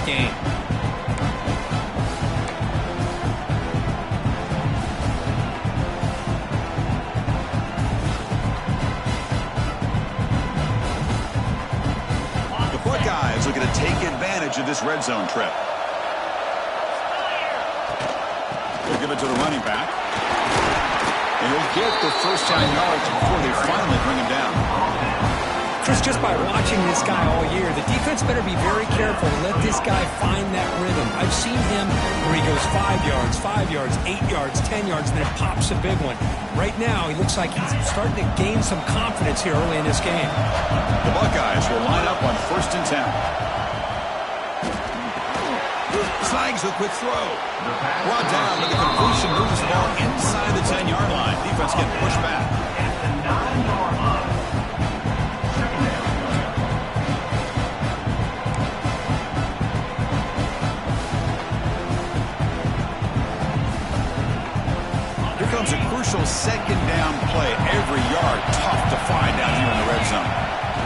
game. The Buckeyes looking to take advantage of this red zone trip. They'll give it to the running back. And he'll get the first down yards before they finally bring him down. Chris, just by watching this guy all year, the defense better be very careful to let this guy find that rhythm. I've seen him where he goes 5 yards, 8 yards, 10 yards, and then pops a big one. Right now, he looks like he's starting to gain some confidence here early in this game. The Buckeyes will line up on 1st and 10. Slangs a quick throw. Brought down, but the completion moves the ball inside the 10-yard line. Defense getting pushed back. Here comes a crucial 2nd down play. Every yard tough to find down here in the red zone.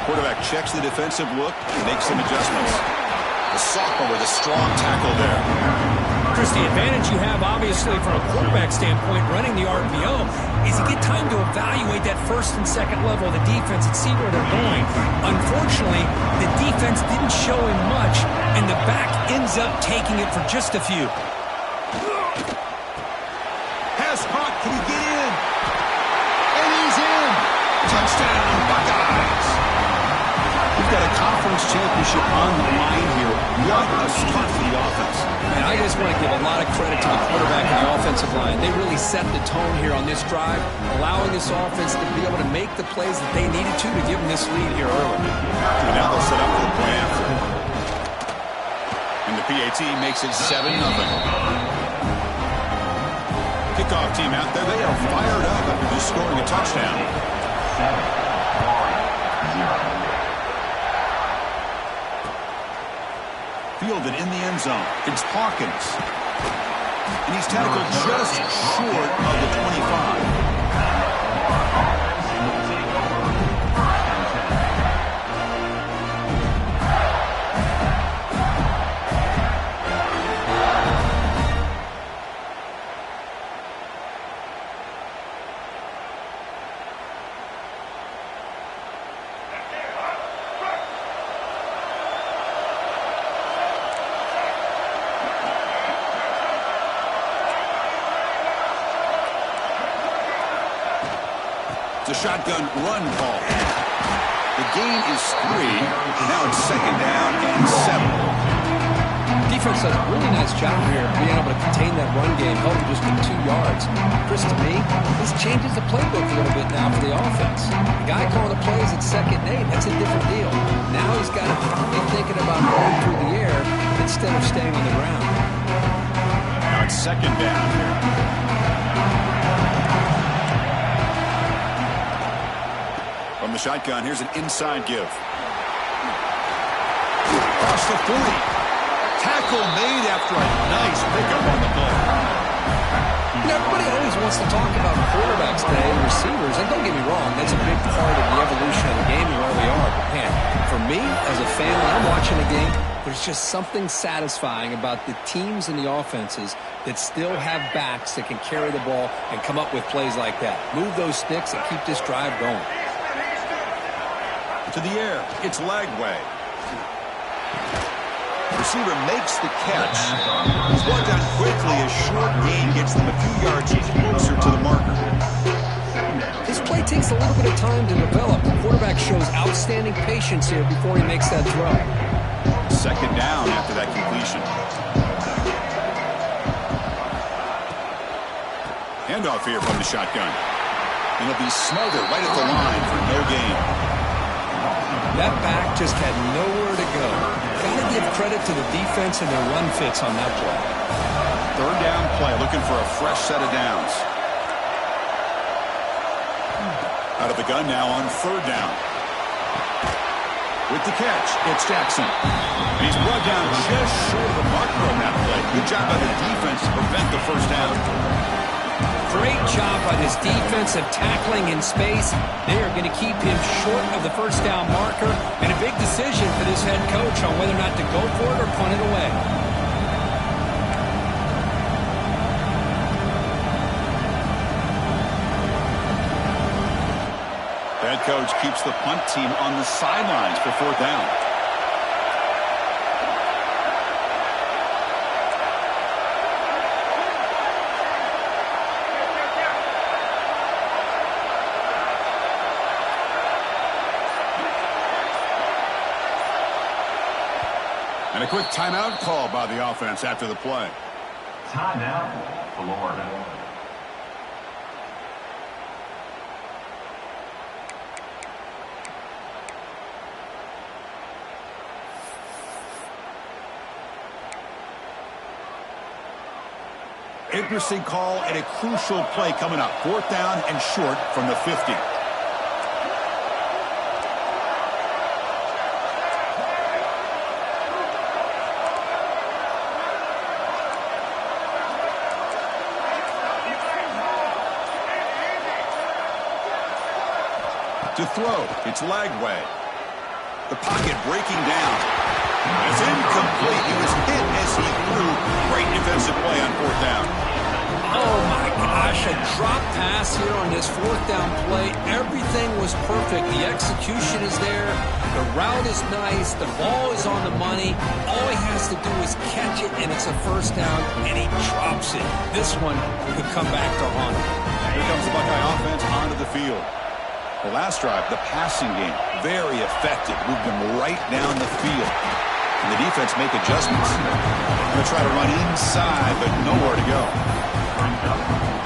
Quarterback checks the defensive look and makes some adjustments. The sophomore with a strong tackle there. Chris, the advantage you have, obviously, from a quarterback standpoint, running the RPO, is you get time to evaluate that 1st and 2nd level of the defense and see where they're going. Unfortunately, the defense didn't show him much, and the back ends up taking it for just a few. Pass hot, can he get in? And he's in! Touchdown, Buckeyes! We've got a conference championship on the line here. What a start for the offense. And I just want to give a lot of credit to the quarterback and the offensive line. They really set the tone here on this drive, allowing this offense to be able to make the plays that they needed to give them this lead here early. And now they'll set up for the point after. And the PAT makes it 7-0. Kickoff team out there. They are fired up after just scoring a touchdown. Fielded in the end zone. It's Hawkins. And he's tackled just short of the 25. The shotgun run call. The gain is 3. Now it's 2nd down and 7. Defense does a really nice job here being able to contain that run game, held him just to 2 yards. Chris, to me, this changes the playbook a little bit now for the offense. The guy calling the plays at 2nd and 8, that's a different deal. Now he's got to be thinking about going through the air instead of staying on the ground. Now it's 2nd down here. From the shotgun, here's an inside give. Across the 40. Tackle made after a nice pickup on the play. Everybody always wants to talk about quarterbacks today and receivers, and don't get me wrong, that's a big part of the evolution of the game and where we are. But man, for me, as a fan, when I'm watching a game, there's just something satisfying about the teams and the offenses that still have backs that can carry the ball and come up with plays like that. Move those sticks and keep this drive going. To the air, it's Lagway. Receiver makes the catch. He's brought down quickly. A short gain gets them a few yards closer to the marker. This play takes a little bit of time to develop. The quarterback shows outstanding patience here before he makes that throw. 2nd down after that completion. Handoff here from the shotgun. And he'll be smothered right at the line for no gain. That back just had nowhere to go. Got to give credit to the defense and their run fits on that play. 3rd down play, looking for a fresh set of downs. Out of the gun now on 3rd down. With the catch, it's Jackson. And he's brought down just short of the marker on that play. Good job by the defense to prevent the 1st down. Great job by this defense of tackling in space. They are going to keep him short of the 1st down marker, and a big decision for this head coach on whether or not to go for it or punt it away. coach keeps the punt team on the sidelines for 4th down. And a quick timeout call by the offense after the play. Timeout, Florida. Interesting call and a crucial play coming up. 4th down and short from the 50. To throw, it's Lagway. The pocket breaking down. It's incomplete. He was hit as he threw. Great defensive play on 4th down. Oh, my gosh, a drop pass here on this 4th down play. Everything was perfect. The execution is there. The route is nice. The ball is on the money. All he has to do is catch it, and it's a 1st down, and he drops it. This one could come back to haunt him. Here comes the Buckeye offense onto the field. The last drive, the passing game, very effective. Moved them right down the field. And the defense make adjustments. Going to try to run inside, but nowhere to go.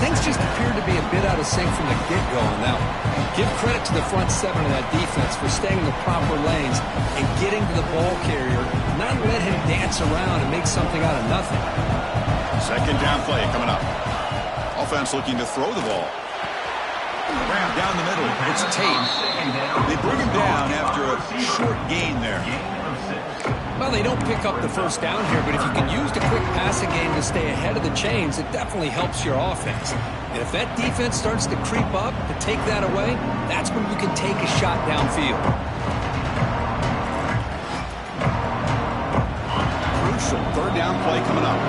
Things just appeared to be a bit out of sync from the get-go on that one. Give credit to the front 7 of that defense for staying in the proper lanes and getting to the ball carrier, not let him dance around and make something out of nothing. 2nd down play coming up. Offense looking to throw the ball. Ram down the middle. It's Tate. They bring him down after a short gain there. Well, they don't pick up the 1st down here, but if you can use the quick passing game to stay ahead of the chains, it definitely helps your offense. And if that defense starts to creep up to take that away, that's when you can take a shot downfield. Crucial 3rd down play coming up.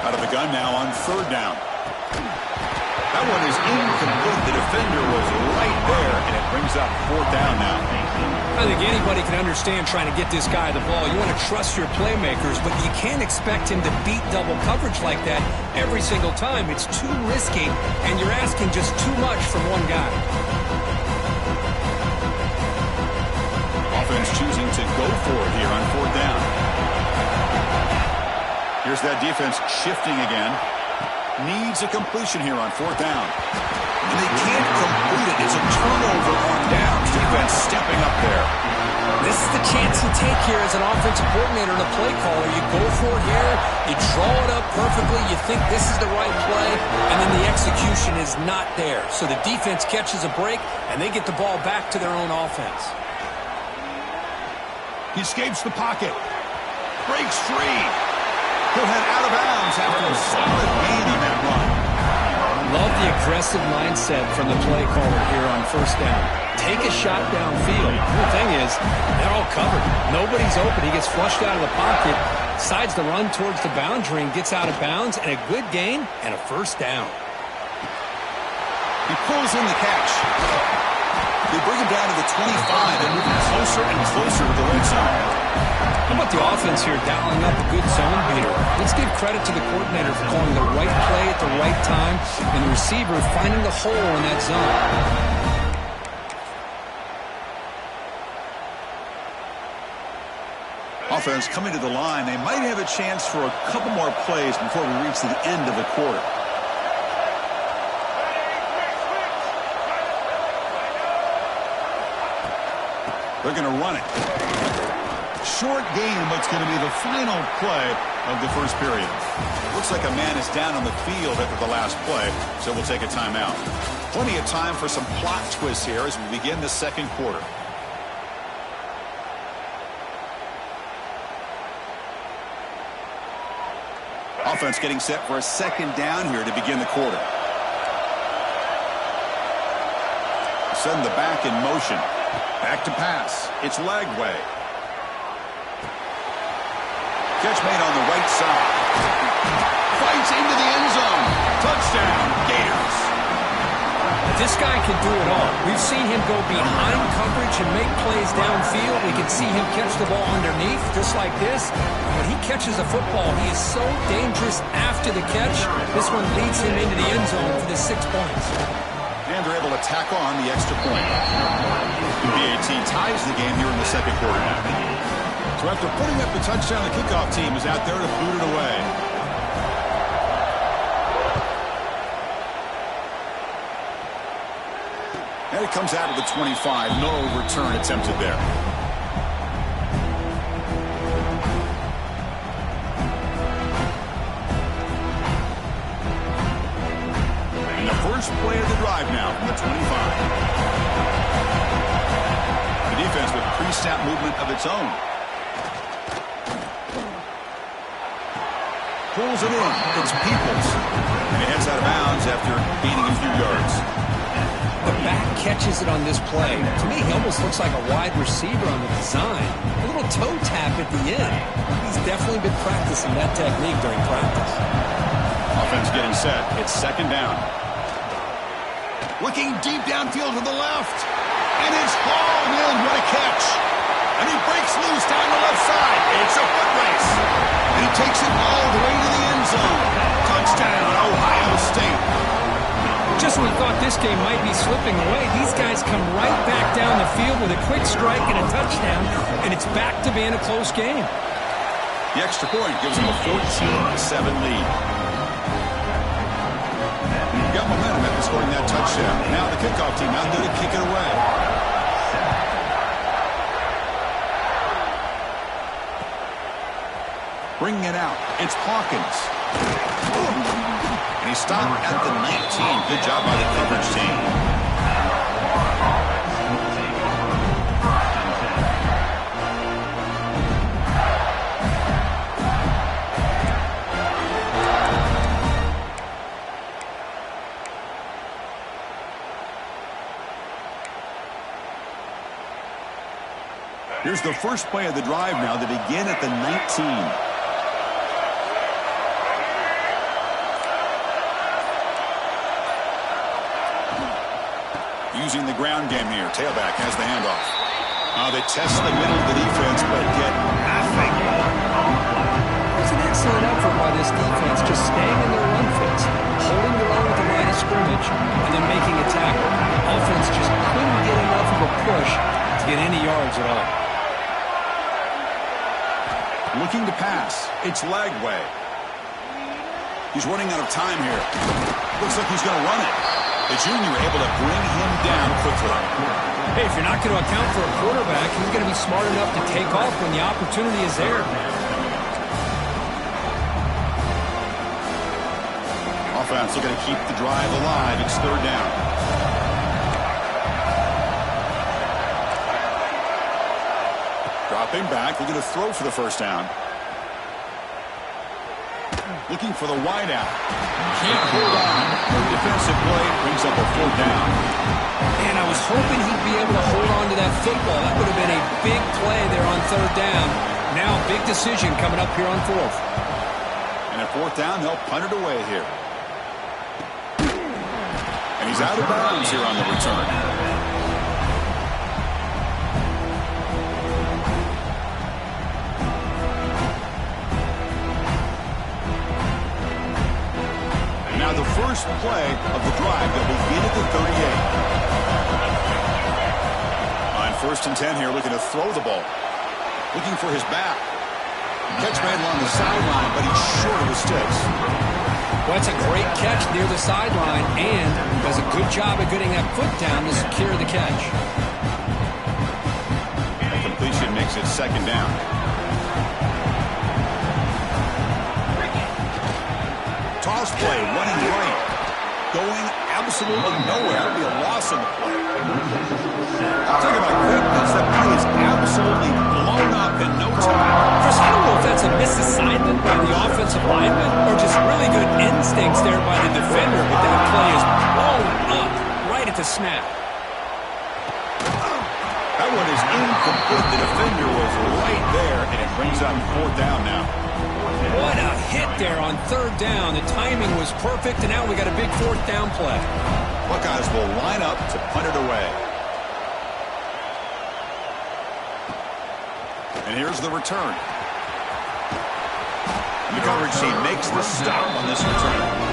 Out of the gun now on 3rd down. That one is incomplete. The defender was right there, and it brings up 4th down now. I think anybody can understand trying to get this guy the ball. You want to trust your playmakers, but you can't expect him to beat double coverage like that every single time. It's too risky, and you're asking just too much from one guy. Offense choosing to go for it here on 4th down. Here's that defense shifting again. Needs a completion here on 4th down. And they can't complete it. It's a turnover on downs. Defense stepping up there. This is the chance you take here as an offensive coordinator and a play caller. You go for it here. You draw it up perfectly. You think this is the right play. And then the execution is not there. So the defense catches a break, and they get the ball back to their own offense. He escapes the pocket. Breaks free. He'll head out of bounds after a solid gain on that run. Love the aggressive mindset from the play caller here on 1st down. Take a shot downfield. The thing is, they're all covered. Nobody's open. He gets flushed out of the pocket, decides to run towards the boundary and gets out of bounds, and a good gain and a 1st down. He pulls in the catch. They bring him down to the 25 and moving closer and closer to the red zone. How about the offense here dialing up a good zone beater? Let's give credit to the coordinator for calling the right play at the right time and the receiver finding the hole in that zone. Offense coming to the line. They might have a chance for a couple more plays before we reach the end of the quarter. They're going to run it. Short game, but it's going to be the final play of the 1st period. Looks like a man is down on the field after the last play, so we'll take a timeout. Plenty of time for some plot twists here as we begin the 2nd quarter. Offense getting set for a 2nd down here to begin the quarter. Send the back in motion. Back to pass. It's Lagway. Catch made on the right side. Fights into the end zone. Touchdown, Gators. I This guy can do it all. We've seen him go behind coverage and make plays downfield. We can see him catch the ball underneath, just like this. When he catches a football, he is so dangerous after the catch. This one leads him into the end zone for the 6 points. And they're able to tack on the extra point. The BAT ties the game here in the second quarter. So after putting up the touchdown, the kickoff team is out there to boot it away. And it comes out of the 25. No return attempted there. And the first play of the drive now from the 25. The defense with pre-snap movement of its own. Pulls it in. It's Peoples. And he heads out of bounds after gaining a few yards. The back catches it on this play. To me, he almost looks like a wide receiver on the design. A little toe tap at the end. He's definitely been practicing that technique during practice. Offense getting set. It's second down. Looking deep downfield to the left. And it's hauled in. What a catch. And he breaks loose down the left side. It's a foot race. And he takes it all the way to the end zone. Touchdown, Ohio State. Just when we thought this game might be slipping away, these guys come right back down the field with a quick strike and a touchdown, and it's back to being a close game. The extra point gives them a 14-7 lead. You've got momentum after scoring that touchdown. Now the kickoff team out there to kick it away. Bringing it out. It's Hawkins. And he stopped at the 19. Good job by the coverage team. Here's the first play of the drive now to begin at the 19. Using the ground game here. Tailback has the handoff. They test the middle of the defense, but get nothing. It's an excellent effort by this defense, just staying in their run fits, holding their own at the line of scrimmage, and then making a tackle. The offense just couldn't get enough of a push to get any yards at all. Looking to pass. It's Lagway. He's running out of time here. Looks like he's going to run it. The junior able to bring him down quickly. Hey, if you're not going to account for a quarterback, he's going to be smart enough to take off when the opportunity is there. Offense looking to keep the drive alive. It's third down. Dropping back, looking to throw for the first down. Looking for the wideout. Can't hold on. Defensive play brings up a fourth down. And I was hoping he'd be able to hold on to that football. That would have been a big play there on third down. Now, big decision coming up here on fourth. And at fourth down, they'll punt it away here. And he's out of bounds here on the return. The first play of the drive that will begin at the 38. On first and 10 here, looking to throw the ball. Looking for his back. Catch made along the sideline, but he's short of the sticks. Well, it's a great catch near the sideline, and does a good job of getting that foot down to secure the catch. That completion makes it second down. Toss play, running right. Going absolutely nowhere. It'll be a loss on the play. Talk about quickness. That play is absolutely blown up in no time. Chris, I don't know if that's a misassignment by the offensive lineman or just really good instincts there by the defender, but that play is blown up right at the snap. That one is incomplete. The defender was right there, and it brings up on fourth down now. What a hit there on third down. The timing was perfect, and now we got a big fourth down play. Buckeyes will line up to punt it away. And here's the return. The coverage team makes the stop on this return.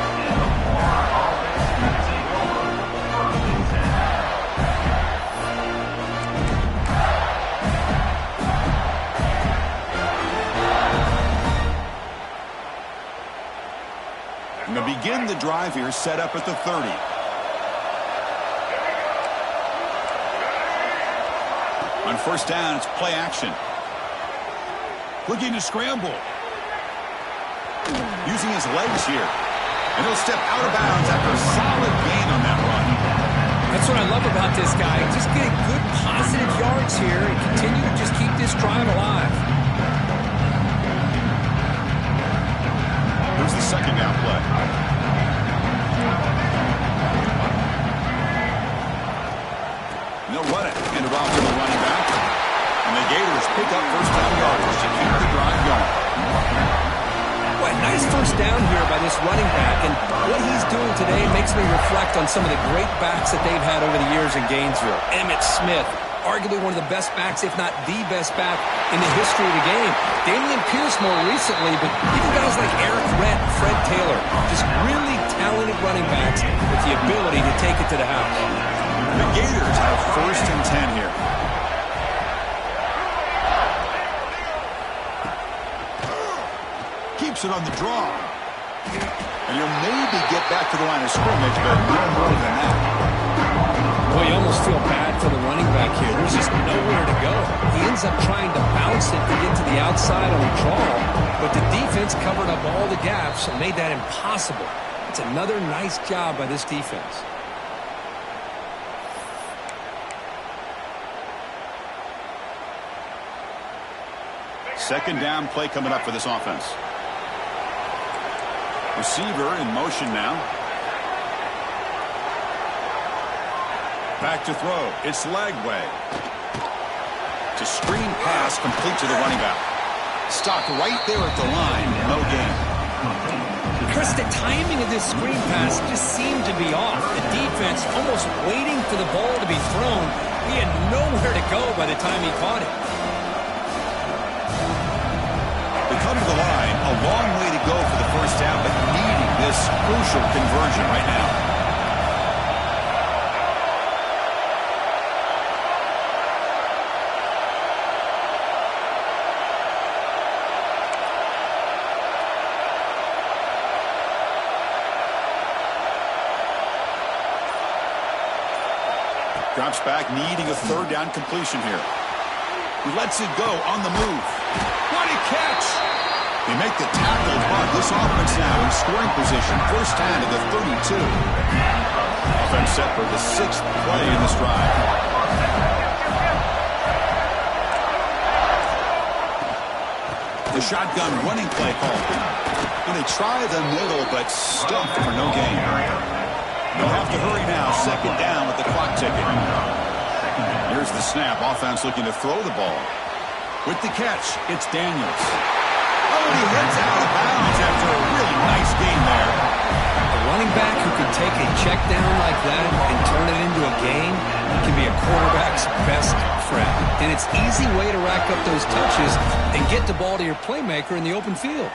And to begin the drive here, set up at the 30. On first down, it's play action. Looking to scramble. Using his legs here. And he'll step out of bounds after a solid gain on that run. That's what I love about this guy. Just getting good positive yards here and continue to just keep this drive alive. Here's the second down play. And they'll run it. Hand it off to the running back. And the Gators pick up first down yardage to keep the drive going. What a nice first down here by this running back. And what he's doing today makes me reflect on some of the great backs that they've had over the years in Gainesville. Emmitt Smith, arguably one of the best backs, if not the best back in the history of the game. Damian Pierce more recently, but even guys like Eric Rent, Fred Taylor, just really talented running backs with the ability to take it to the house. The Gators have first and 10 here. Keeps it on the draw. And he'll maybe get back to the line of scrimmage, but no more than that. Well, you almost feel bad for the running back here. There's just nowhere to go. He ends up trying to bounce it to get to the outside on the draw, but the defense covered up all the gaps and made that impossible. It's another nice job by this defense. Second down play coming up for this offense. Receiver in motion now. Back to throw. It's Lagway. It's a screen pass complete to the running back. Stopped right there at the line. No gain. Chris, the timing of this screen pass just seemed to be off. The defense almost waiting for the ball to be thrown. He had nowhere to go by the time he caught it. They come to the line. A long way to go for the first down, but needing this crucial conversion right now. Drops back, needing a third down completion here. He lets it go on the move. What a catch! They make the tackle, but this offense now in scoring position. First down to the 32. Offense set for the 6th play in this drive. The shotgun running play call. And they try the middle, but stuffed for no gain. They'll have to hurry now. Second down with the clock ticking. Here's the snap. Offense looking to throw the ball. With the catch, it's Daniels. Oh, and he heads out of bounds after a really nice game there. A running back who can take a check down like that and turn it into a gain can be a quarterback's best friend. And it's an easy way to rack up those touches and get the ball to your playmaker in the open field.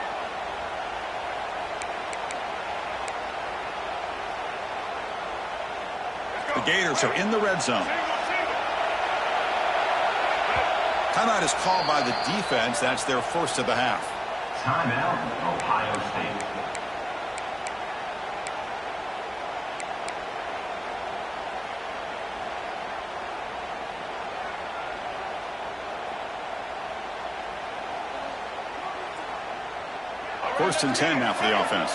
The Gators are in the red zone. Timeout is called by the defense. That's their first of the half. Timeout, Ohio State. First and 10 now for the offense.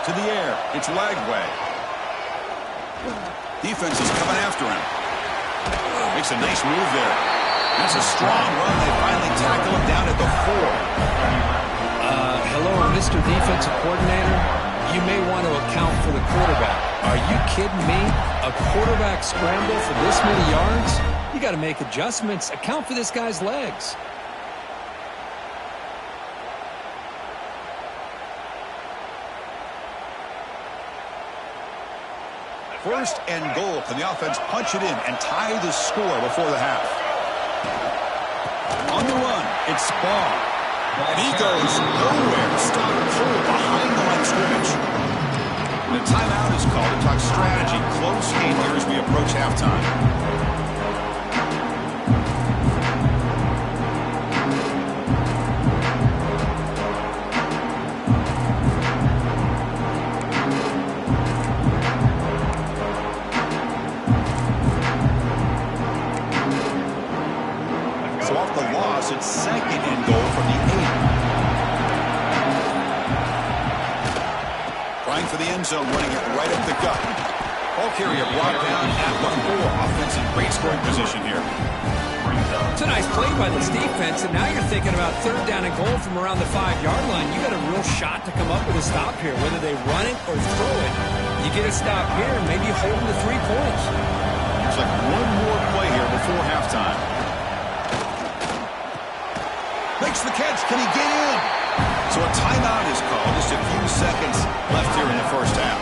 To the air. It's Lagway. Defense is coming after him. Makes a nice move there. That's a strong run. They finally tackle him down at the 4. Hello, Mr. Defensive Coordinator. You may want to account for the quarterback. Are you kidding me? A quarterback scramble for this many yards? You got to make adjustments, account for this guy's legs. First and goal. Can the offense punch it in and tie the score before the half? On the run, it's Ball. And he goes nowhere. Stop cold behind the line of scrimmage. And a timeout is called to talk strategy. Close game here as we approach halftime. So off the loss, it's second and goal from the 8. Trying for the end zone, running it right up the gut. Ball carrier brought down at the 4. Offense in great scoring position here. It's a nice play by this defense, and now you're thinking about third down and goal from around the 5-yard line. You got a real shot to come up with a stop here, whether they run it or throw it. You get a stop here, maybe hold them to 3 points. Looks like one more play here before halftime. Makes the catch. Can he get in? So a timeout is called. Just a few seconds left here in the first half.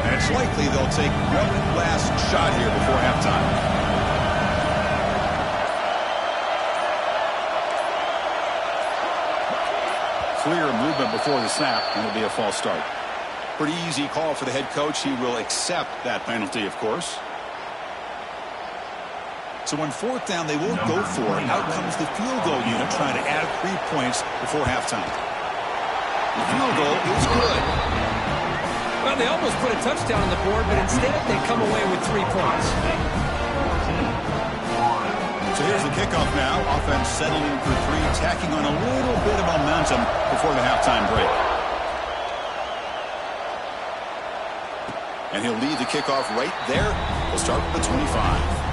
And it's likely they'll take one last shot here before halftime. Clear movement before the snap, and it'll be a false start. Pretty easy call for the head coach. He will accept that penalty, of course. So on fourth down, they won't go for it. Out comes the field goal unit trying to add 3 points before halftime. The field goal is good. Well, they almost put a touchdown on the board, but instead they come away with 3 points. So here's the kickoff now. Offense settling for 3, tacking on a little bit of momentum before the halftime break. And he'll lead the kickoff right there. We'll start with the 25.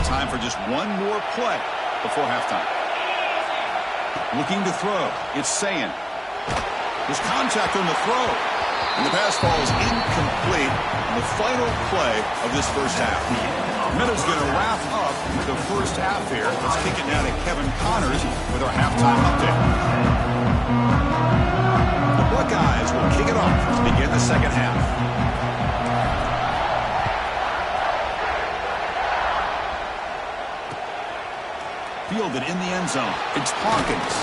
Time for just one more play before halftime. Looking to throw. It's Sayin. There's contact on the throw. And the pass falls incomplete in the final play of this first half. Minutes going to wrap up the first half here. Let's kick it now to Kevin Connors with our halftime update. The Buckeyes will kick it off to begin the second half. Fielded in the end zone. It's Hawkins.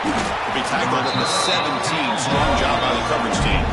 Will be tackled at the 17. Strong job by the coverage team.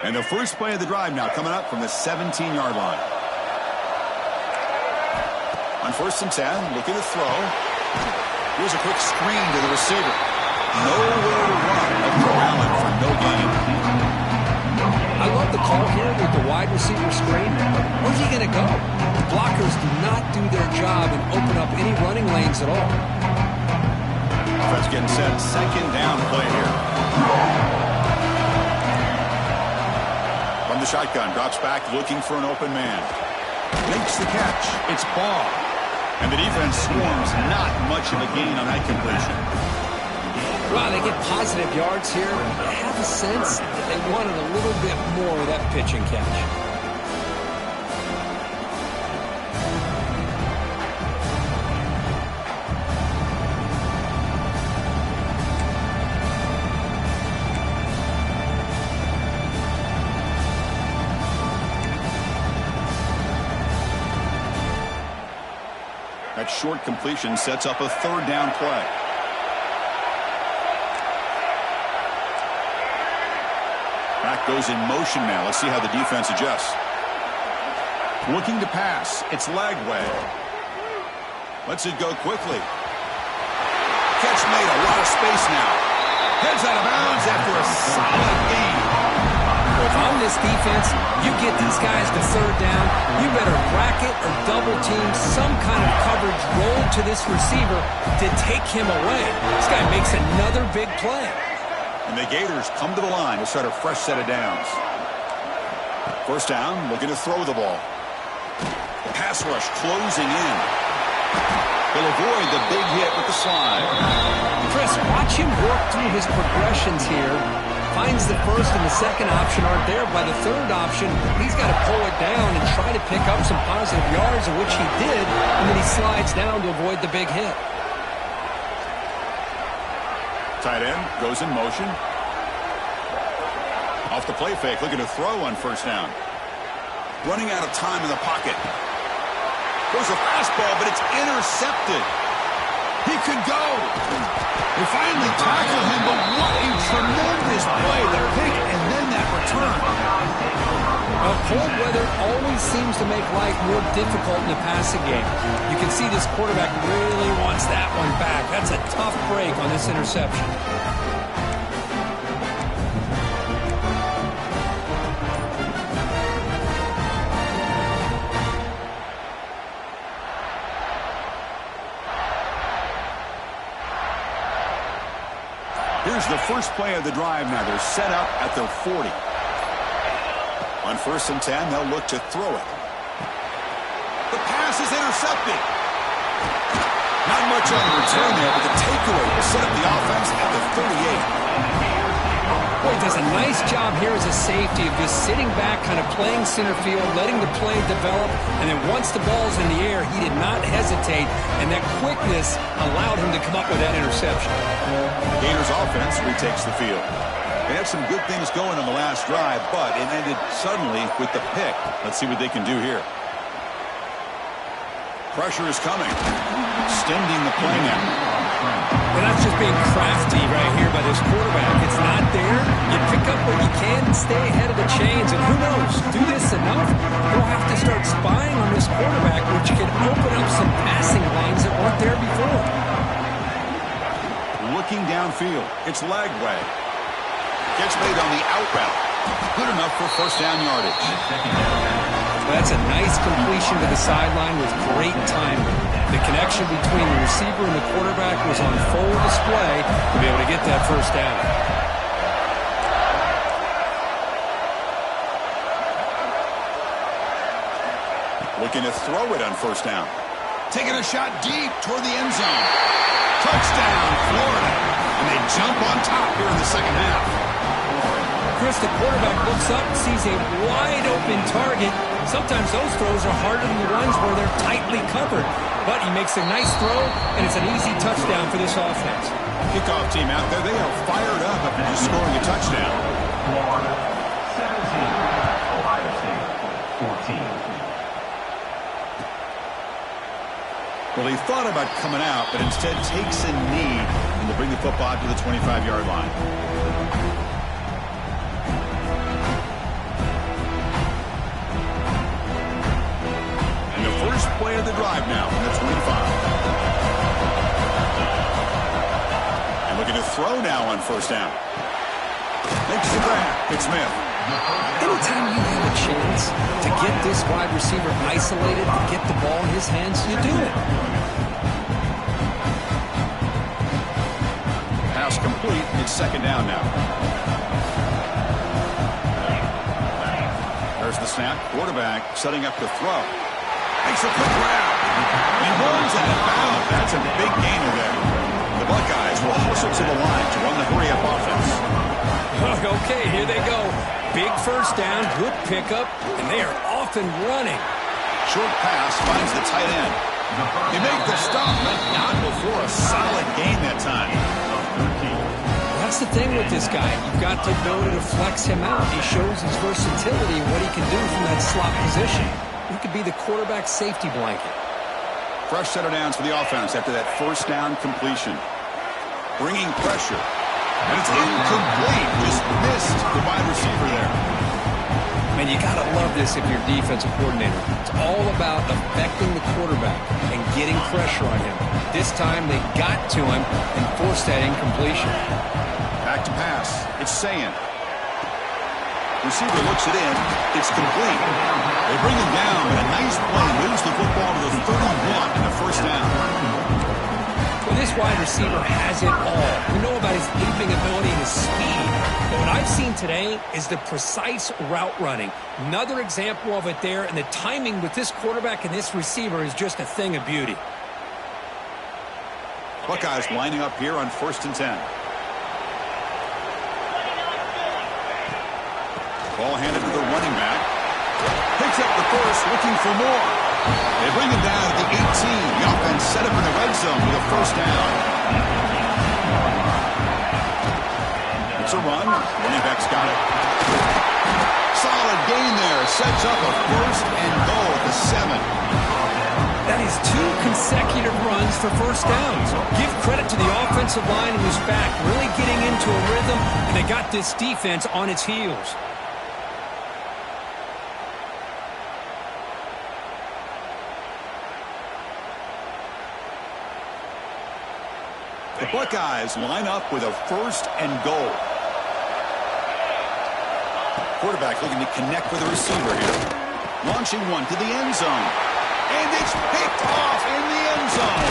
And the first play of the drive now coming up from the 17-yard line. On 1st and 10, looking to throw. Here's a quick screen to the receiver. Nowhere to run up to Allen for no gain. I love the call here with the wide receiver screen. Where's he going to go? The blockers do not do their job and open up any running lanes at all. Offense getting set. Second down play here. From the shotgun, drops back looking for an open man. Makes the catch. It's ball. And the defense swarms. Not much of a gain on that completion. Well, they get positive yards here. I have a sense that they wanted a little bit more of that pitch and catch. That short completion sets up a third down play. Back goes in motion now. Let's see how the defense adjusts. Looking to pass. It's Lagway. Lets it go quickly. Catch made. A lot of space now. Heads out of bounds after a solid gain. If I'm this defense, you get these guys to third down, you better bracket or double team some kind of coverage roll to this receiver to take him away. This guy makes another big play. And the Gators come to the line to start a fresh set of downs. First down, looking to throw the ball. The pass rush closing in. He'll avoid the big hit with the slide. Chris, watch him work through his progressions here. Finds the first and the second option aren't there. By the third option, he's got to pull it down and try to pick up some positive yards, of which he did, and then he slides down to avoid the big hit. Tight end goes in motion. Off the play fake, looking to throw on first down. Running out of time in the pocket. Goes a fastball, but it's intercepted. He could go. They finally tackled him, but what a tremendous play. The pick and then that return. Well, cold weather always seems to make life more difficult in the passing game. You can see this quarterback really wants that one back. That's a tough break on this interception. Here's the first play of the drive now. They're set up at their 40. On 1st and 10, they'll look to throw it. The pass is intercepted. Not much on the return there, but the takeaway will set up the offense at the 38. Boy, he does a nice job here as a safety of just sitting back, kind of playing center field, letting the play develop, and then once the ball's in the air, he did not hesitate, and that quickness allowed him to come up with that interception. Gators offense retakes the field. They had some good things going on the last drive, but it ended suddenly with the pick. Let's see what they can do here. Pressure is coming. Extending the play now. And that's just being crafty right here by this quarterback. It's not there. You pick up what you can and stay ahead of the chains. And who knows, do this enough, they'll have to start spying on this quarterback, which can open up some passing lanes that weren't there before. Looking downfield, it's Lagway. Gets made on the out route. Good enough for first down yardage. That's a nice completion to the sideline with great timing. The connection between the receiver and the quarterback was on full display to be able to get that first down. Looking to throw it on first down. Taking a shot deep toward the end zone. Touchdown, Florida. And they jump on top here in the second half. Chris, the quarterback looks up and sees a wide-open target. Sometimes those throws are harder than the ones where they're tightly covered. But he makes a nice throw, and it's an easy touchdown for this offense. Kickoff team out there, they are fired up after just scoring a touchdown. Florida 17, Ohio State 14. Well, he thought about coming out, but instead takes a knee and to bring the football to the 25-yard line. And the first play of the drive now from the 25. And looking to throw now on first down. Makes the grab. It's Smith. Anytime you have a chance to get this wide receiver isolated, to get the ball in his hands, you do it. Pass complete. It's second down now. There's the snap. Quarterback setting up to throw. Makes a quick grab. He runs out of bounds. That's a big gainer there. The Buckeyes will hustle to the line to run the hurry-up offense. Okay, here they go. Big first down, good pickup, and they are off and running. Short pass finds the tight end. They make the stop, but not before a solid gain that time. That's the thing with this guy. You've got the ability to flex him out. He shows his versatility and what he can do from that slot position. He could be the quarterback's safety blanket. Fresh set of downs for the offense after that first down completion. Bringing pressure. And it's incomplete. Just missed the wide receiver there. And you got to love this if you're a defensive coordinator. It's all about affecting the quarterback and getting pressure on him. This time they got to him and forced that incompletion. Back to pass. It's Sayin. Receiver looks it in. It's complete. They bring him down, but a nice play moves the football to the 31 in the first down. Well, this wide receiver has it all. We know about his leaping ability and his speed. But what I've seen today is the precise route running. Another example of it there, and the timing with this quarterback and this receiver is just a thing of beauty. Buckeyes lining up here on 1st and 10. Ball handed to the running back. Picks up the first, looking for more. They bring him down at the 18. The offense set up in the red zone with a first down. It's a run. Running back's got it. Solid gain there. Sets up a first and goal at the 7. That is 2 consecutive runs for first downs. Give credit to the offensive line who's back, really getting into a rhythm, and they got this defense on its heels. The Buckeyes line up with a first and goal. Quarterback looking to connect with the receiver here. Launching one to the end zone. And it's picked off in the end zone.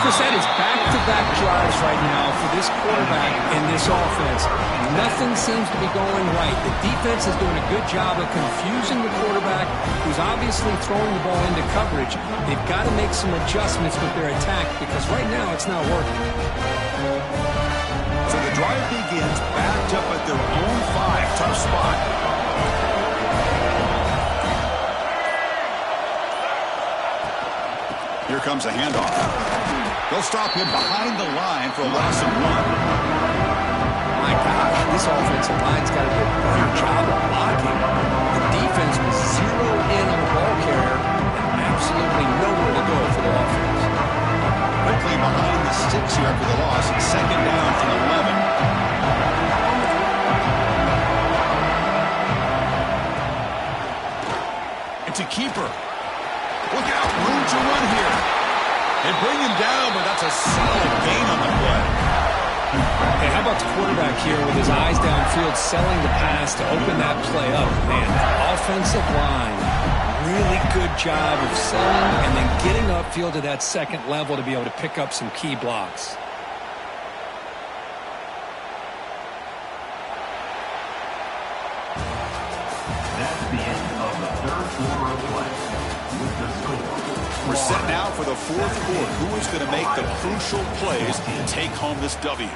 Chris, that is back-to-back drives right now for this quarterback and this offense. Nothing seems to be going right. The defense is doing a good job of confusing the quarterback, who's obviously throwing the ball into coverage. They've got to make some adjustments with their attack because right now it's not working. So the drive begins backed up at their own 5. Tough spot. Here comes a handoff. They'll stop him behind the line for a loss of 1. My gosh, this offensive line's got to do a better job of blocking. The defense was zeroed in on the ball carrier and absolutely nowhere to go for the offense. Quickly behind the sticks here after the loss. It's 2nd down and 11. It's a keeper. Look out, room to run here. They bring him down, but that's a solid gain on the play. Hey, how about the quarterback here with his eyes downfield selling the pass to open that play up? Man, that offensive line, really good job of selling and then getting upfield to that second level to be able to pick up some key blocks. That's the end of the 3rd quarter of play. With the score. We're set now for the 4th quarter. Who is going to make the crucial plays to take home this W?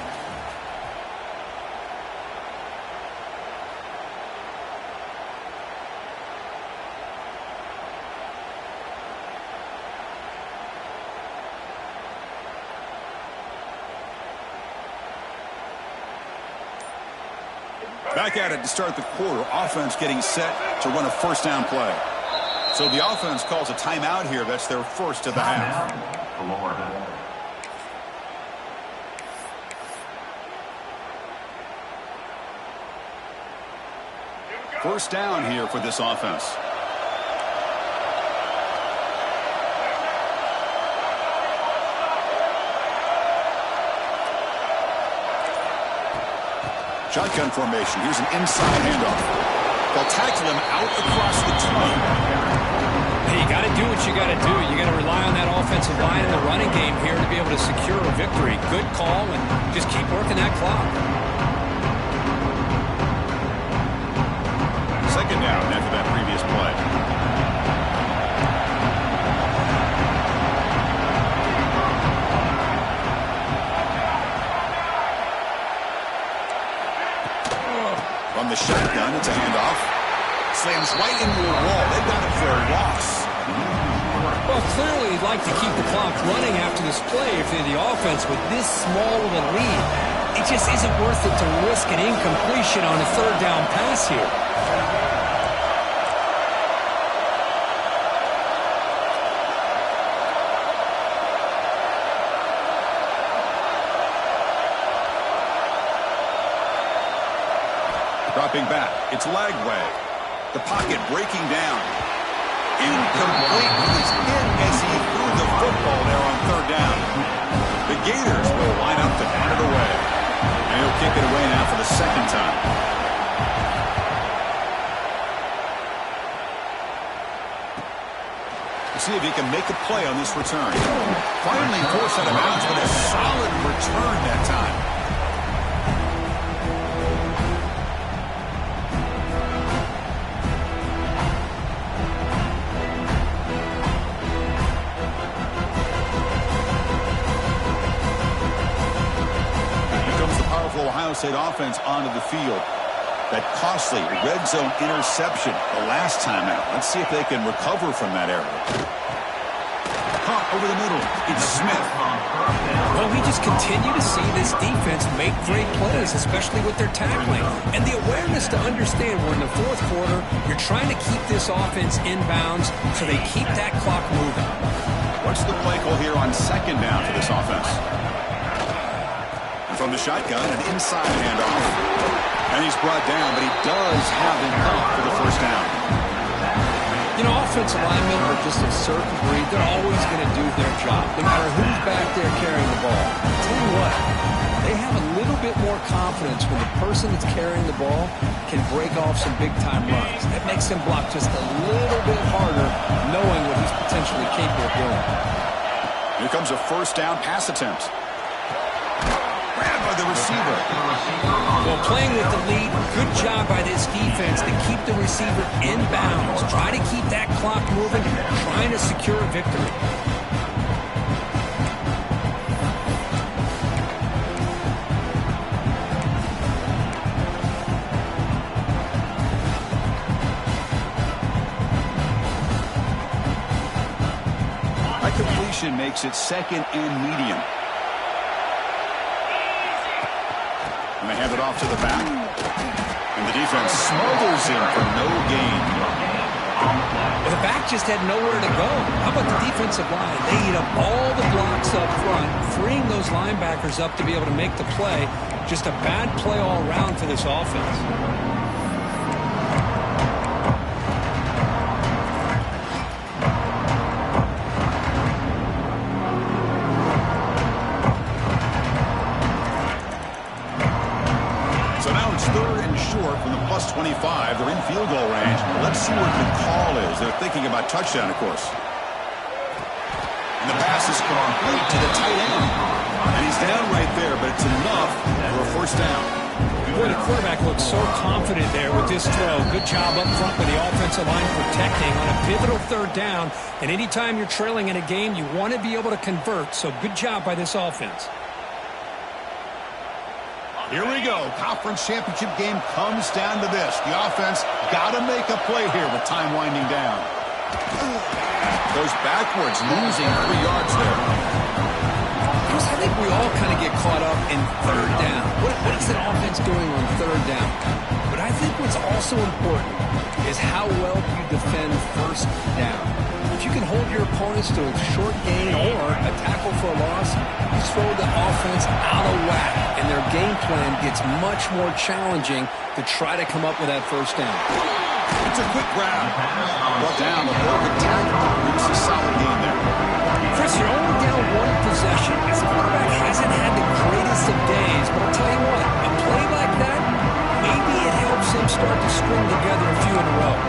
Back at it to start the quarter. Offense getting set to run a first down play. So the offense calls a timeout here. That's their first of the half. Florida. First down here for this offense. Shotgun formation. Here's an inside handoff. They'll tackle him out across the 20. Hey, you got to do what you got to do. You got to rely on that offensive line in the running game here to be able to secure a victory. Good call, and just keep working that clock. 2nd down after that previous play. slams right into a wall. They got it for a loss. Well, clearly he'd like to keep the clock running after this play if they're the offense with this small of a lead. It just isn't worth it to risk an incompletion on a third down pass here. Dropping back. It's Lagway. The pocket breaking down. Incomplete. He was hit as he threw the football there on third down. The Gators will line up to punt it away. And he'll kick it away now for the second time. We'll see if he can make a play on this return. Finally forced out of bounds with a solid return that time. Ohio State offense onto the field. That costly red zone interception the last time out. Let's see if they can recover from that error. Caught over the middle. It's Smith. Well, we just continue to see this defense make great plays, especially with their tackling. And the awareness to understand we're in the fourth quarter, you're trying to keep this offense in bounds so they keep that clock moving. What's the play call here on second down for this offense? From the shotgun, an inside handoff. And he's brought down, but he does have him caught for the first down. You know, offensive linemen are just a certain breed. They're always going to do their job, no matter who's back there carrying the ball. I'll tell you what, they have a little bit more confidence when the person that's carrying the ball can break off some big-time runs. That makes him block just a little bit harder, knowing what he's potentially capable of doing. Here comes a first down pass attempt. Grabbed by the receiver. Well, playing with the lead, good job by this defense to keep the receiver in bounds. Try to keep that clock moving, trying to secure a victory. That completion makes it second and medium. And they hand it off to the back. And the defense smothers him for no gain. Well, the back just had nowhere to go. How about the defensive line? They eat up all the blocks up front, freeing those linebackers up to be able to make the play. Just a bad play all around for this offense. From the plus 25, they're in field goal range. Let's see what the call is. They're thinking about touchdown, of course. And the pass is complete to the tight end. And he's down right there, but it's enough for a first down. Boy, the quarterback looks so confident there with this throw. Good job up front with the offensive line protecting on a pivotal third down. And anytime you're trailing in a game, you want to be able to convert. So good job by this offense. Here we go. Conference championship game comes down to this. The offense got to make a play here with time winding down. Goes backwards, losing 3 yards there. I think we all kind of get caught up in third down. What is that offense doing on third down? But I think what's also important is how well you defend first down. If you can hold your opponents to a short gain or a tackle for a loss, you throw the offense out of whack, and their game plan gets much more challenging to try to come up with that first down. It's a quick grab. Brought down, the broken tackle. It's a solid game there. Chris, you're only down one possession. This quarterback hasn't had the greatest of days, but I'll tell you what, a play like that, maybe it helps him start to string together a few in a row.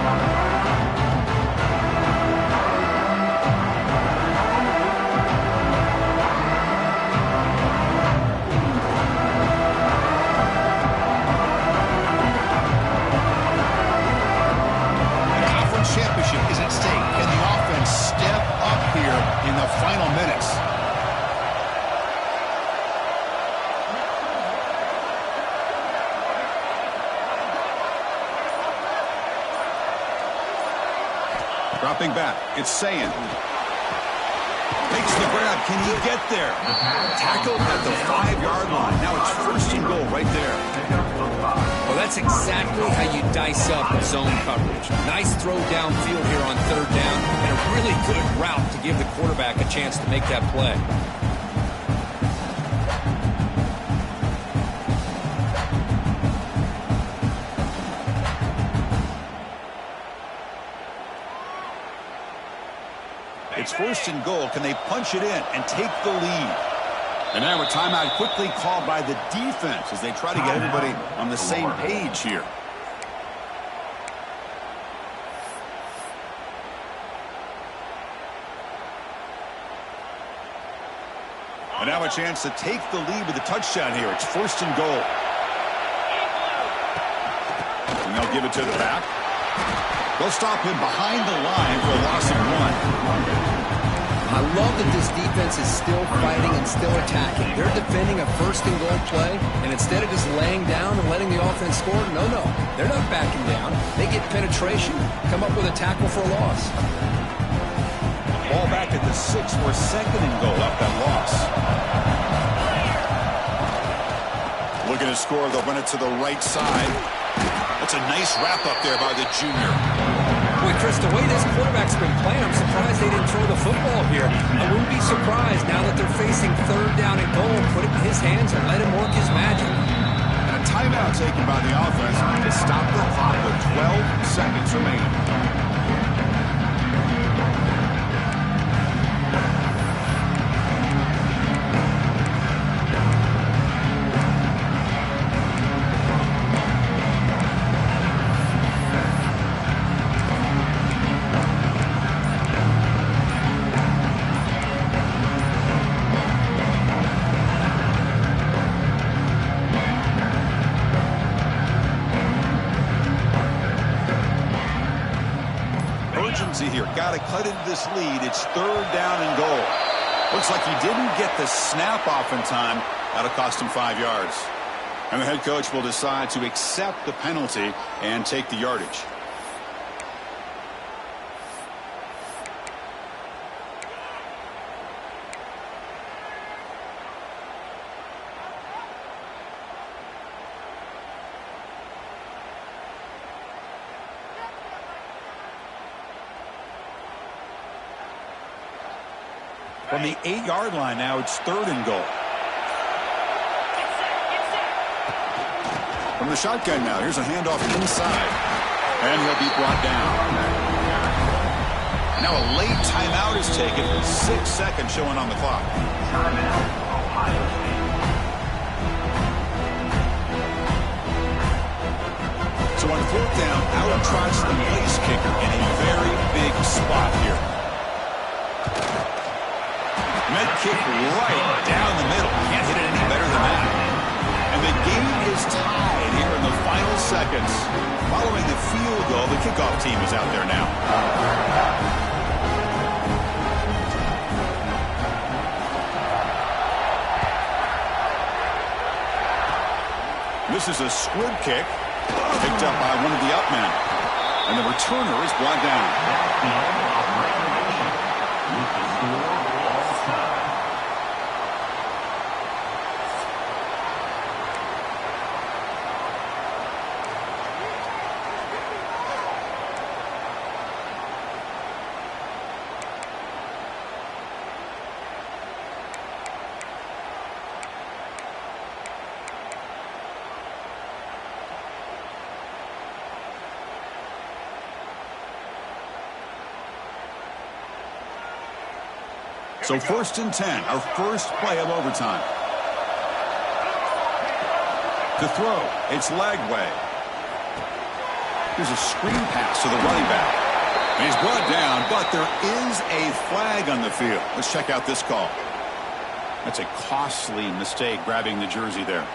Championship is at stake. Can the offense step up here in the final minutes? Dropping back. It's Sayan. Makes the grab. Can he get there? Tackled at the 5-yard line. Now it's first and goal right there. Well, that's exactly how you dice up zone coverage. Nice throw downfield here on third down, and a really good route to give the quarterback a chance to make that play. It's first and goal. Can they punch it in and take the lead? And now a timeout quickly called by the defense as they try to get everybody on the same page here. And now a chance to take the lead with a touchdown here. It's first and goal. And they'll give it to the back. They'll stop him behind the line for a loss of 1. I love that this defense is still fighting and still attacking. They're defending a first and goal play, and instead of just laying down and letting the offense score, no, they're not backing down. They get penetration, come up with a tackle for a loss. Ball back at the 6 for second and goal after that loss. Looking to score, they'll run it to the right side. That's a nice wrap up there by the junior. Boy, Chris, the way this quarterback's been playing, I'm surprised they didn't throw the football here. I wouldn't be surprised now that they're facing third down and goal. Put it in his hands and let him work his magic. And a timeout taken by the offense to stop the clock with 12 seconds remaining. Here. Got to cut into this lead. It's third down and goal. Looks like he didn't get the snap off in time. That'll cost him 5 yards. And the head coach will decide to accept the penalty and take the yardage. From the 8-yard line now, it's third and goal. From the shotgun now, here's a handoff inside. And he'll be brought down. Now a late timeout is taken. 6 seconds showing on the clock. So on fourth down, out trots the place kicker in a very big spot here. Med kick right down the middle. Can't hit it any better than that. And the game is tied here in the final seconds. Following the field goal, the kickoff team is out there now. This is a squib kick picked up by one of the up men. And the returner is brought down. So first and 10, our first play of overtime. To throw, it's Lagway. Here's a screen pass to the running back. And he's brought down, but there is a flag on the field. Let's check out this call. That's a costly mistake grabbing the jersey there.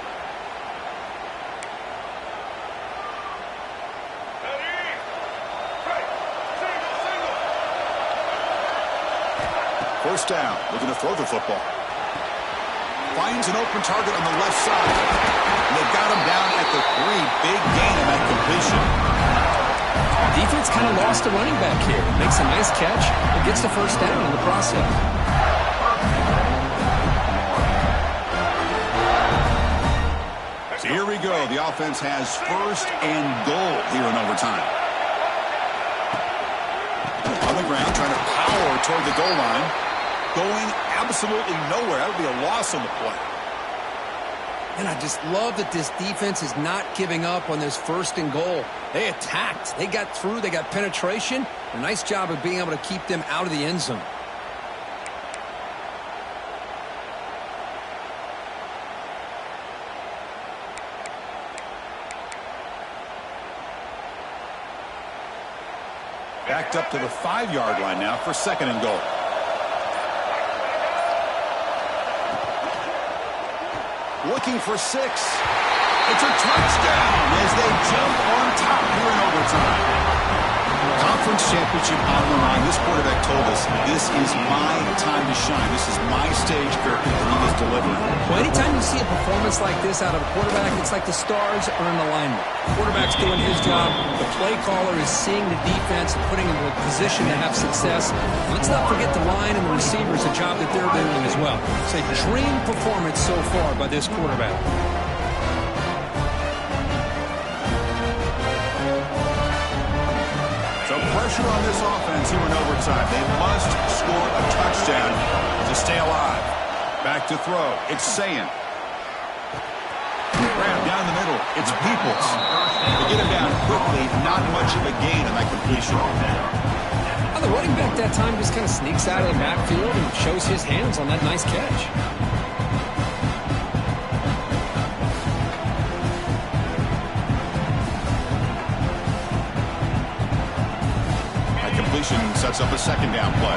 First down, looking to throw the football. Finds an open target on the left side. And they've got him down at the 3. Big gain in that completion. Defense kind of lost a running back here. Makes a nice catch and gets the first down in the process. So here we go. The offense has first and goal here in overtime. On the ground, trying to power toward the goal line. Going absolutely nowhere. That would be a loss on the play. And I just love that this defense is not giving up on this first and goal. They attacked. They got through. They got penetration. A nice job of being able to keep them out of the end zone. Backed up to the 5-yard line now for second and goal. Looking for 6. It's a touchdown as they jump on top here in overtime. Conference championship on the line. This quarterback told us, this is my time to shine. This is my stage, Kirk, and he is delivering. Well, anytime you see a performance like this out of a quarterback, it's like the stars are in alignment. The quarterback's doing his job. The play caller is seeing the defense and putting them in a position to have success. Let's not forget the line and the receivers, the job that they're doing as well. It's a dream performance so far by this quarterback. So pressure on this offense here in overtime. They must score a touchdown to stay alive. Back to throw. It's Sayin. Grab down the middle. It's Peoples. They get him down quickly. Not much of a gain on that completion. Well, the running back that time just kind of sneaks out of the backfield and shows his hands on that nice catch. Sets up a second down play.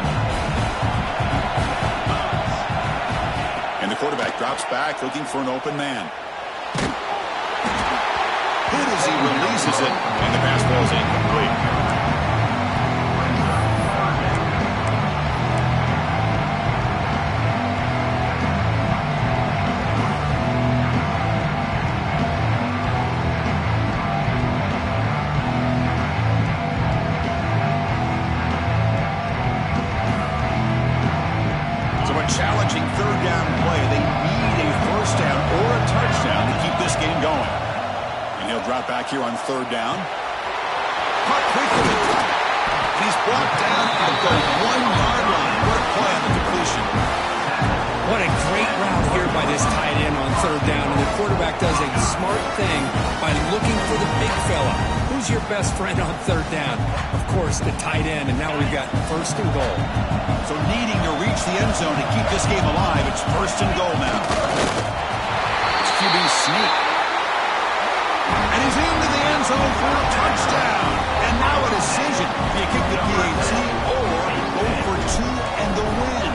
And the quarterback drops back looking for an open man. Hit as he releases it, and the pass ball is incomplete. Challenging third down play. They need a first down or a touchdown to keep this game going. And he'll drop back here on third down. Caught quickly. He's brought down at the 1-yard line. What a play on the completion. What a great route here by this tight end on third down. And the quarterback does a smart thing by looking for the big fella. Who's your best friend on third down? Of course, the tight end. And now we've got first and goal. So needing to reach the end zone to keep this game alive, it's first and goal now. It's QB sneak. And he's into the end zone for a touchdown. And now a decision. Do you kick the PAT or go for 2 and the win?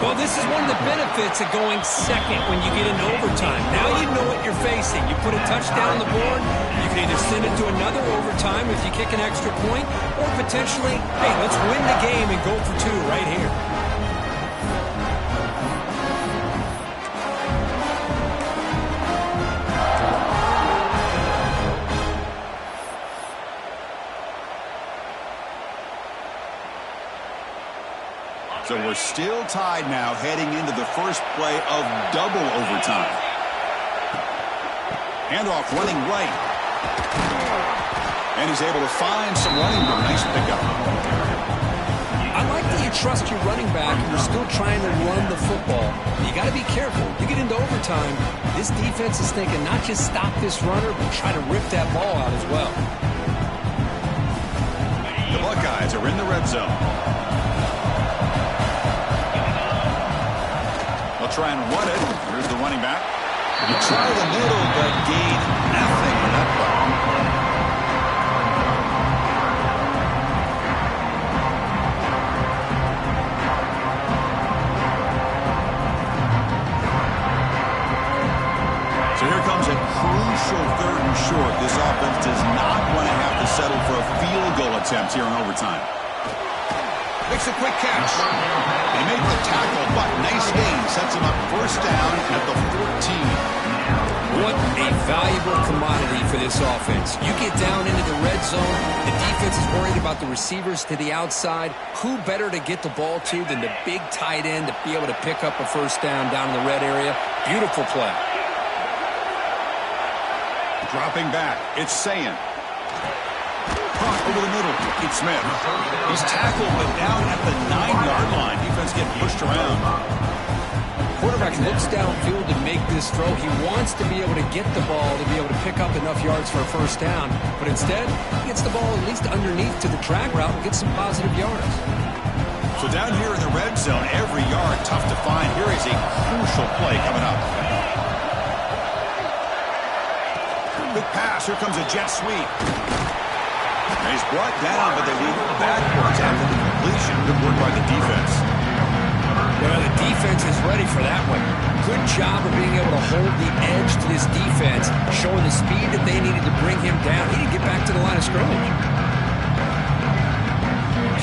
Well, this is one of the benefits of going second when you get into overtime. Now you know what you're facing. You put a touchdown on the board, you can either send it to another overtime if you kick an extra point, or potentially, hey, let's win the game and go for 2 right here. So we're still tied now heading into the first play of double overtime. Handoff running right. And he's able to find some running room. Nice pickup. I like that you trust your running back and you're still trying to run the football. You got to be careful. You get into overtime, this defense is thinking not just stop this runner, but try to rip that ball out as well. The Buckeyes are in the red zone. Try and run it. Here's the running back. You try the middle, but gain nothing on that play. So here comes a crucial third and short. This offense does not want to have to settle for a field goal attempt here in overtime. Makes a quick catch. They make the tackle, but nice gain. Sets him up first down at the 14. What a valuable commodity for this offense. You get down into the red zone, the defense is worried about the receivers to the outside. Who better to get the ball to than the big tight end to be able to pick up a first down in the red area? Beautiful play. Dropping back, it's Sayan. Caught over the middle, it's Smith. He's tackled, but down at the 9-yard line. Defense getting pushed around. Quarterback looks downfield to make this throw. He wants to be able to get the ball to be able to pick up enough yards for a first down. But instead, he gets the ball at least underneath to the drag route and gets some positive yards. So down here in the red zone, every yard tough to find. Here is a crucial play coming up. Big pass. Here comes a jet sweep. And he's brought down, but they lead backwards after the completion. Good work by the defense. Well, the defense is ready for that one. Good job of being able to hold the edge to this defense, showing the speed that they needed to bring him down. He didn't get back to the line of scrimmage.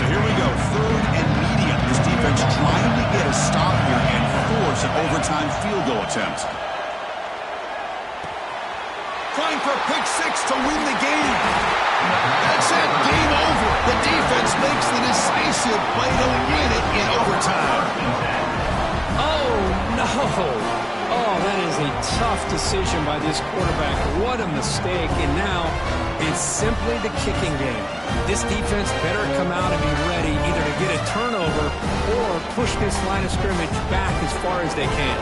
So here we go, 3rd and medium. This defense trying to get a stop here and force an overtime field goal attempt. Trying for a pick 6 to win the game. That's it. Game over. The defense makes the decisive play to win it in overtime. Oh, no. Oh, that is a tough decision by this quarterback. What a mistake. And now it's simply the kicking game. This defense better come out and be ready either to get a turnover or push this line of scrimmage back as far as they can.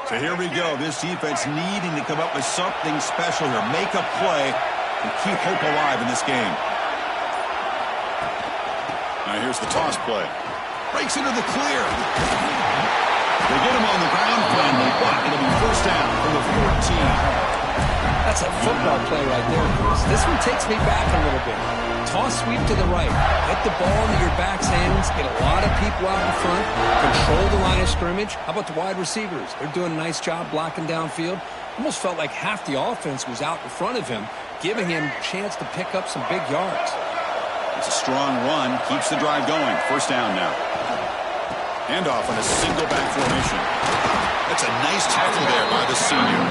So here we go. This defense needing to come up with something special here. Make a play and keep hope alive in this game. Now here's the toss play. Breaks into the clear. They get him on the ground finally, but it'll be first down from the 14. That's a football play right there, Bruce. This one takes me back a little bit. Toss sweep to the right. Get the ball into your back's hands. Get a lot of people out in front. Control the line of scrimmage. How about the wide receivers? They're doing a nice job blocking downfield. Almost felt like half the offense was out in front of him, giving him a chance to pick up some big yards. It's a strong run. Keeps the drive going. First down now. Handoff on a single back formation. That's a nice tackle there by the senior.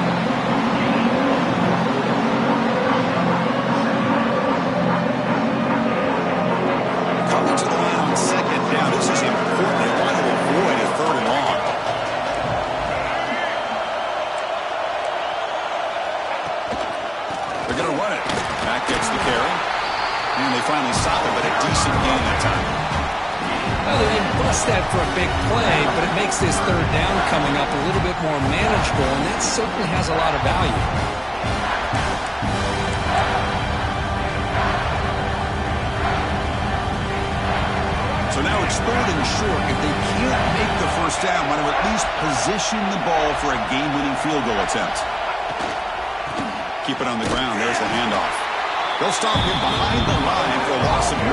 This is important. They want to avoid a 3rd and long. They're going to run it. Back gets the carry. And they finally stop it, but a decent gain that time. Well, they didn't bust that for a big play, but it makes this 3rd down coming up a little bit more manageable, and that certainly has a lot of value. So now it's 3rd and short. If they can't make the first down, want to at least position the ball for a game-winning field goal attempt. Keep it on the ground. There's the handoff. They'll stop him behind the line for a loss of 9.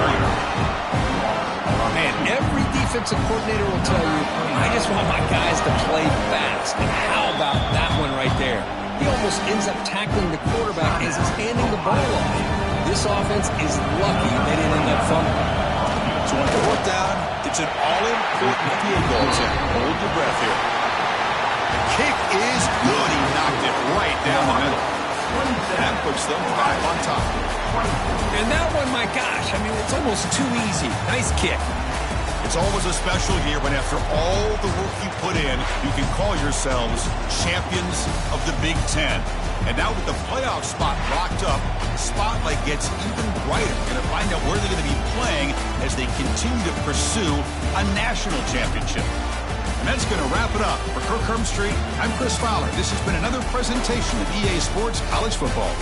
Man, every defensive coordinator will tell you, I just want my guys to play fast. And how about that one right there? He almost ends up tackling the quarterback as he's handing the ball off. This offense is lucky they didn't end up fumbling. So on 4th down, it's an all-important field goal attempt. Hold your breath here. The kick is good. He knocked it right down the middle. That puts them back on top. And that one, my gosh, I mean, it's almost too easy. Nice kick. It's always a special year when after all the work you put in, you can call yourselves champions of the Big Ten. And now with the playoff spot locked up, the spotlight gets even brighter. We're going to find out where they're going to be playing as they continue to pursue a national championship. And that's going to wrap it up. For Kirk Herbstreit, I'm Chris Fowler. This has been another presentation of EA Sports College Football.